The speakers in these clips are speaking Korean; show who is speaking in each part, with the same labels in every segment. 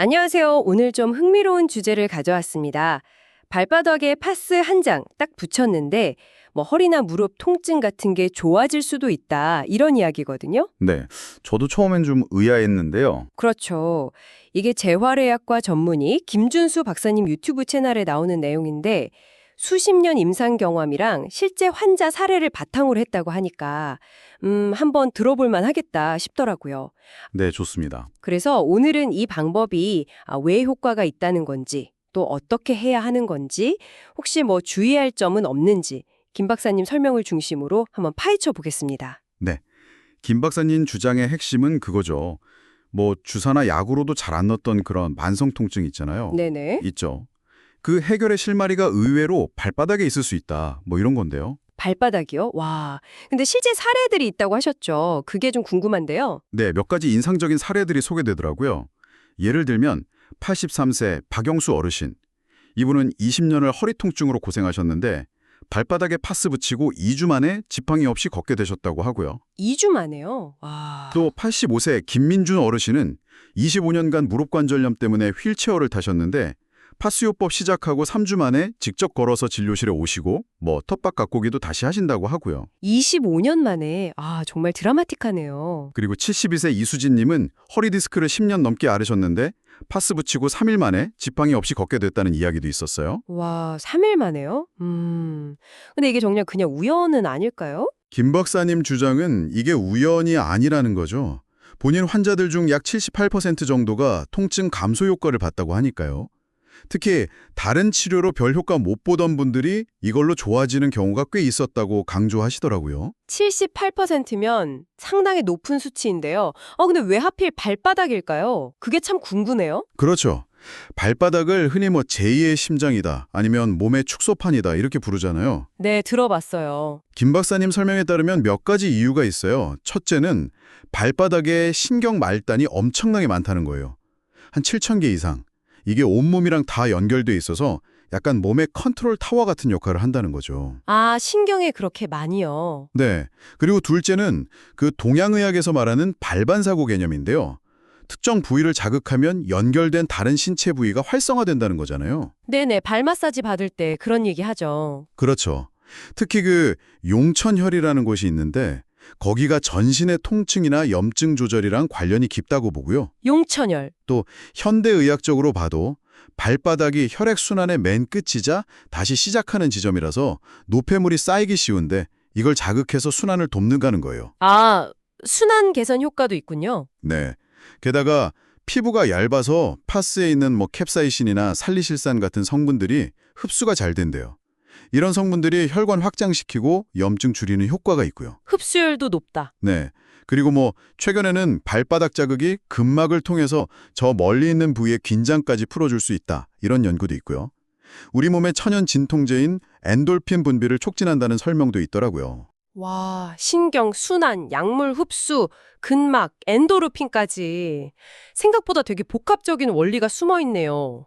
Speaker 1: 안녕하세요. 오늘 좀 흥미로운 주제를 가져왔습니다. 발바닥에 파스 한 장 딱 붙였는데 허리나 무릎 통증 같은 게 좋아질 수도 있다. 이런 이야기거든요.
Speaker 2: 네, 저도 처음엔 좀 의아했는데요.
Speaker 1: 그렇죠. 이게 재활의학과 전문의 김준수 박사님 유튜브 채널에 나오는 내용인데 수십 년 임상 경험이랑 실제 환자 사례를 바탕으로 했다고 하니까 한번 들어볼 만 하겠다 싶더라고요.
Speaker 2: 네, 좋습니다.
Speaker 1: 그래서 오늘은 이 방법이 왜 효과가 있다는 건지, 또 어떻게 해야 하는 건지, 혹시 주의할 점은 없는지 김 박사님 설명을 중심으로 한번 파헤쳐 보겠습니다.
Speaker 2: 네, 김 박사님 주장의 핵심은 그거죠. 주사나 약으로도 잘 안 넣었던 그런 만성 통증 있잖아요.
Speaker 1: 네네.
Speaker 2: 있죠. 그 해결의 실마리가 의외로 발바닥에 있을 수 있다. 이런 건데요.
Speaker 1: 발바닥이요? 와. 근데 실제 사례들이 있다고 하셨죠. 그게 좀 궁금한데요.
Speaker 2: 네, 몇 가지 인상적인 사례들이 소개되더라고요. 예를 들면 83세 박영수 어르신. 이분은 20년을 허리 통증으로 고생하셨는데 발바닥에 파스 붙이고 2주 만에 지팡이 없이 걷게 되셨다고 하고요.
Speaker 1: 2주 만에요? 와.
Speaker 2: 또 85세 김민준 어르신은 25년간 무릎 관절염 때문에 휠체어를 타셨는데 파스요법 시작하고 3주 만에 직접 걸어서 진료실에 오시고 텃밭 가꾸기도 다시 하신다고 하고요.
Speaker 1: 25년 만에. 정말 드라마틱하네요.
Speaker 2: 그리고 72세 이수진님은 허리 디스크를 10년 넘게 앓으셨는데 파스 붙이고 3일 만에 지팡이 없이 걷게 됐다는 이야기도 있었어요.
Speaker 1: 와, 3일 만에요? 근데 이게 정말 그냥 우연은 아닐까요?
Speaker 2: 김 박사님 주장은 이게 우연이 아니라는 거죠. 본인 환자들 중 약 78% 정도가 통증 감소 효과를 봤다고 하니까요. 특히 다른 치료로 별 효과 못 보던 분들이 이걸로 좋아지는 경우가 꽤 있었다고 강조하시더라고요.
Speaker 1: 78%면 상당히 높은 수치인데요. 근데 왜 하필 발바닥일까요? 그게 참 궁금해요.
Speaker 2: 그렇죠. 발바닥을 흔히 제2의 심장이다, 아니면 몸의 축소판이다 이렇게 부르잖아요.
Speaker 1: 네, 들어봤어요.
Speaker 2: 김 박사님 설명에 따르면 몇 가지 이유가 있어요. 첫째는 발바닥에 신경 말단이 엄청나게 많다는 거예요. 한 7,000개 이상. 이게 온몸이랑 다 연결돼 있어서 약간 몸의 컨트롤 타워 같은 역할을 한다는 거죠.
Speaker 1: 신경에 그렇게 많이요.
Speaker 2: 네. 그리고 둘째는 그 동양의학에서 말하는 발반사고 개념인데요. 특정 부위를 자극하면 연결된 다른 신체 부위가 활성화된다는 거잖아요.
Speaker 1: 네네, 발 마사지 받을 때 그런 얘기 하죠.
Speaker 2: 그렇죠. 특히 그 용천혈이라는 곳이 있는데 거기가 전신의 통증이나 염증 조절이랑 관련이 깊다고 보고요.
Speaker 1: 용천열.
Speaker 2: 또 현대의학적으로 봐도 발바닥이 혈액순환의 맨 끝이자 다시 시작하는 지점이라서 노폐물이 쌓이기 쉬운데 이걸 자극해서 순환을 돕는다는 거예요.
Speaker 1: 순환 개선 효과도 있군요.
Speaker 2: 네. 게다가 피부가 얇아서 파스에 있는 캡사이신이나 살리실산 같은 성분들이 흡수가 잘 된대요. 이런 성분들이 혈관 확장시키고 염증 줄이는 효과가 있고요.
Speaker 1: 흡수율도 높다.
Speaker 2: 네. 그리고 최근에는 발바닥 자극이 근막을 통해서 저 멀리 있는 부위의 긴장까지 풀어줄 수 있다. 이런 연구도 있고요. 우리 몸의 천연 진통제인 엔돌핀 분비를 촉진한다는 설명도 있더라고요.
Speaker 1: 와, 신경, 순환, 약물 흡수, 근막, 엔도르핀까지. 생각보다 되게 복합적인 원리가 숨어 있네요.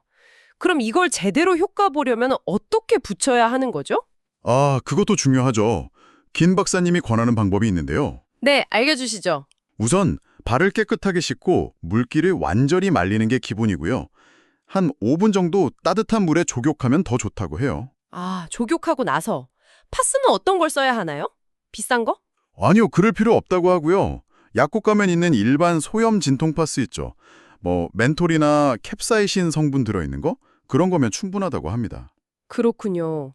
Speaker 1: 그럼 이걸 제대로 효과 보려면 어떻게 붙여야 하는 거죠?
Speaker 2: 그것도 중요하죠. 김 박사님이 권하는 방법이 있는데요.
Speaker 1: 네, 알려주시죠.
Speaker 2: 우선 발을 깨끗하게 씻고 물기를 완전히 말리는 게 기본이고요. 한 5분 정도 따뜻한 물에 조격하면 더 좋다고 해요.
Speaker 1: 조격하고 나서. 파스는 어떤 걸 써야 하나요? 비싼 거?
Speaker 2: 아니요, 그럴 필요 없다고 하고요. 약국 가면 있는 일반 소염 진통파스 있죠. 멘톨이나 캡사이신 성분 들어있는 거? 그런 거면 충분하다고 합니다.
Speaker 1: 그렇군요.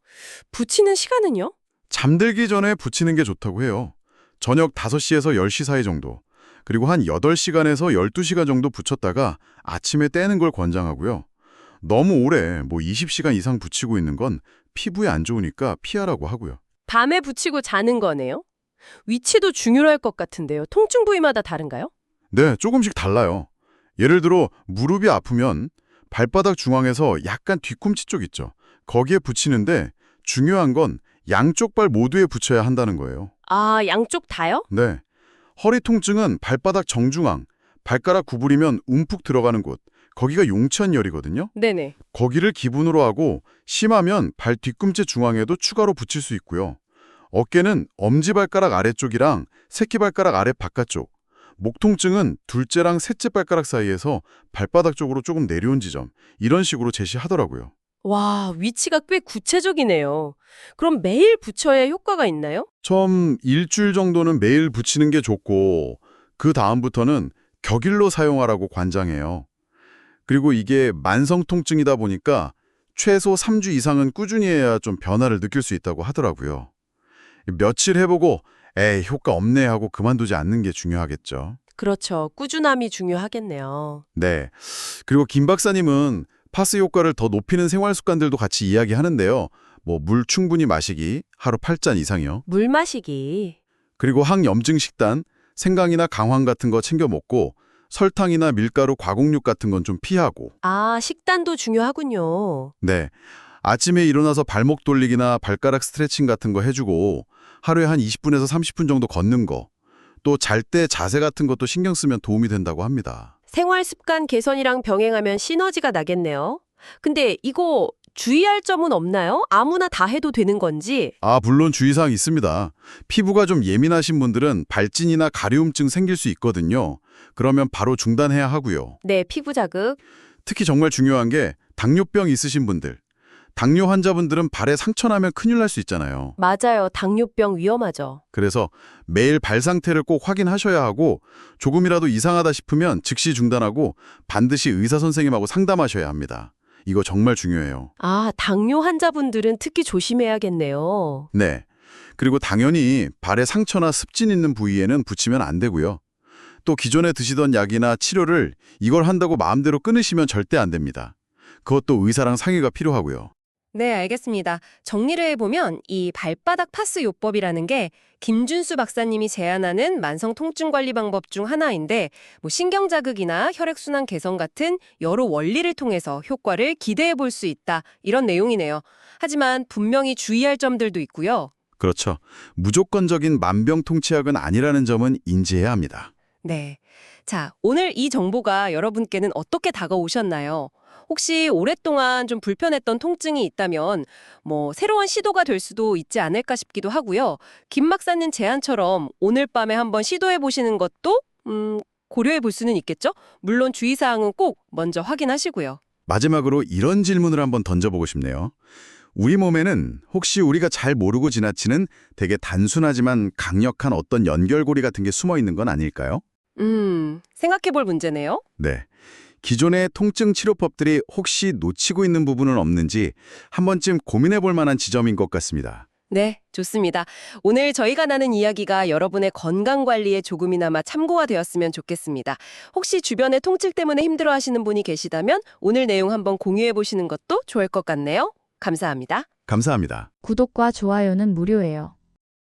Speaker 1: 붙이는 시간은요?
Speaker 2: 잠들기 전에 붙이는 게 좋다고 해요. 저녁 5시에서 10시 사이 정도. 그리고 한 8시간에서 12시간 정도 붙였다가 아침에 떼는 걸 권장하고요. 너무 오래 20시간 이상 붙이고 있는 건 피부에 안 좋으니까 피하라고 하고요.
Speaker 1: 밤에 붙이고 자는 거네요? 위치도 중요할 것 같은데요. 통증 부위마다 다른가요?
Speaker 2: 네, 조금씩 달라요. 예를 들어 무릎이 아프면 발바닥 중앙에서 약간 뒤꿈치 쪽 있죠. 거기에 붙이는데 중요한 건 양쪽 발 모두에 붙여야 한다는 거예요.
Speaker 1: 양쪽 다요?
Speaker 2: 네. 허리 통증은 발바닥 정중앙, 발가락 구부리면 움푹 들어가는 곳, 거기가 용천열이거든요.
Speaker 1: 네네.
Speaker 2: 거기를 기본으로 하고 심하면 발 뒤꿈치 중앙에도 추가로 붙일 수 있고요. 어깨는 엄지발가락 아래쪽이랑 새끼발가락 아래 바깥쪽, 목 통증은 둘째랑 셋째 발가락 사이에서 발바닥 쪽으로 조금 내려온 지점, 이런 식으로 제시하더라고요.
Speaker 1: 와, 위치가 꽤 구체적이네요. 그럼 매일 붙여야 효과가 있나요?
Speaker 2: 처음 일주일 정도는 매일 붙이는 게 좋고 그 다음부터는 격일로 사용하라고 관장해요. 그리고 이게 만성 통증이다 보니까 최소 3주 이상은 꾸준히 해야 좀 변화를 느낄 수 있다고 하더라고요. 며칠 해보고 에이, 효과 없네 하고 그만두지 않는 게 중요하겠죠.
Speaker 1: 그렇죠. 꾸준함이 중요하겠네요.
Speaker 2: 네. 그리고 김 박사님은 파스 효과를 더 높이는 생활 습관들도 같이 이야기하는데요. 뭐 물 충분히 마시기, 하루 8잔 이상이요.
Speaker 1: 물 마시기.
Speaker 2: 그리고 항염증 식단, 생강이나 강황 같은 거 챙겨 먹고 설탕이나 밀가루, 과곡육 같은 건 좀 피하고.
Speaker 1: 아, 식단도 중요하군요.
Speaker 2: 네. 아침에 일어나서 발목 돌리기나 발가락 스트레칭 같은 거 해주고 하루에 한 20분에서 30분 정도 걷는 거. 또 잘 때 자세 같은 것도 신경 쓰면 도움이 된다고 합니다.
Speaker 1: 생활 습관 개선이랑 병행하면 시너지가 나겠네요. 근데 이거 주의할 점은 없나요? 아무나 다 해도 되는 건지?
Speaker 2: 물론 주의사항 있습니다. 피부가 좀 예민하신 분들은 발진이나 가려움증 생길 수 있거든요. 그러면 바로 중단해야 하고요.
Speaker 1: 네, 피부 자극.
Speaker 2: 특히 정말 중요한 게 당뇨병 있으신 분들. 당뇨 환자분들은 발에 상처 나면 큰일 날 수 있잖아요.
Speaker 1: 맞아요. 당뇨병 위험하죠.
Speaker 2: 그래서 매일 발 상태를 꼭 확인하셔야 하고 조금이라도 이상하다 싶으면 즉시 중단하고 반드시 의사 선생님하고 상담하셔야 합니다. 이거 정말 중요해요.
Speaker 1: 아, 당뇨 환자분들은 특히 조심해야겠네요.
Speaker 2: 네. 그리고 당연히 발에 상처나 습진 있는 부위에는 붙이면 안 되고요. 또 기존에 드시던 약이나 치료를 이걸 한다고 마음대로 끊으시면 절대 안 됩니다. 그것도 의사랑 상의가 필요하고요.
Speaker 1: 네, 알겠습니다. 정리를 해보면 이 발바닥 파스 요법이라는 게 김준수 박사님이 제안하는 만성 통증 관리 방법 중 하나인데 뭐 신경 자극이나 혈액순환 개선 같은 여러 원리를 통해서 효과를 기대해 볼 수 있다. 이런 내용이네요. 하지만 분명히 주의할 점들도 있고요.
Speaker 2: 그렇죠. 무조건적인 만병통치약은 아니라는 점은 인지해야 합니다.
Speaker 1: 네. 자, 오늘 이 정보가 여러분께는 어떻게 다가오셨나요? 혹시 오랫동안 좀 불편했던 통증이 있다면 뭐 새로운 시도가 될 수도 있지 않을까 싶기도 하고요. 김 박사님 제안처럼 오늘 밤에 한번 시도해 보시는 것도 고려해 볼 수는 있겠죠? 물론 주의사항은 꼭 먼저 확인하시고요.
Speaker 2: 마지막으로 이런 질문을 한번 던져보고 싶네요. 우리 몸에는 혹시 우리가 잘 모르고 지나치는 되게 단순하지만 강력한 어떤 연결고리 같은 게 숨어 있는 건 아닐까요?
Speaker 1: 생각해 볼 문제네요.
Speaker 2: 네. 기존의 통증 치료법들이 혹시 놓치고 있는 부분은 없는지 한 번쯤 고민해 볼 만한 지점인 것 같습니다.
Speaker 1: 네, 좋습니다. 오늘 저희가 나눈 이야기가 여러분의 건강관리에 조금이나마 참고가 되었으면 좋겠습니다. 혹시 주변에 통증 때문에 힘들어하시는 분이 계시다면 오늘 내용 한번 공유해 보시는 것도 좋을 것 같네요. 감사합니다.
Speaker 2: 감사합니다.
Speaker 3: 구독과 좋아요는 무료예요.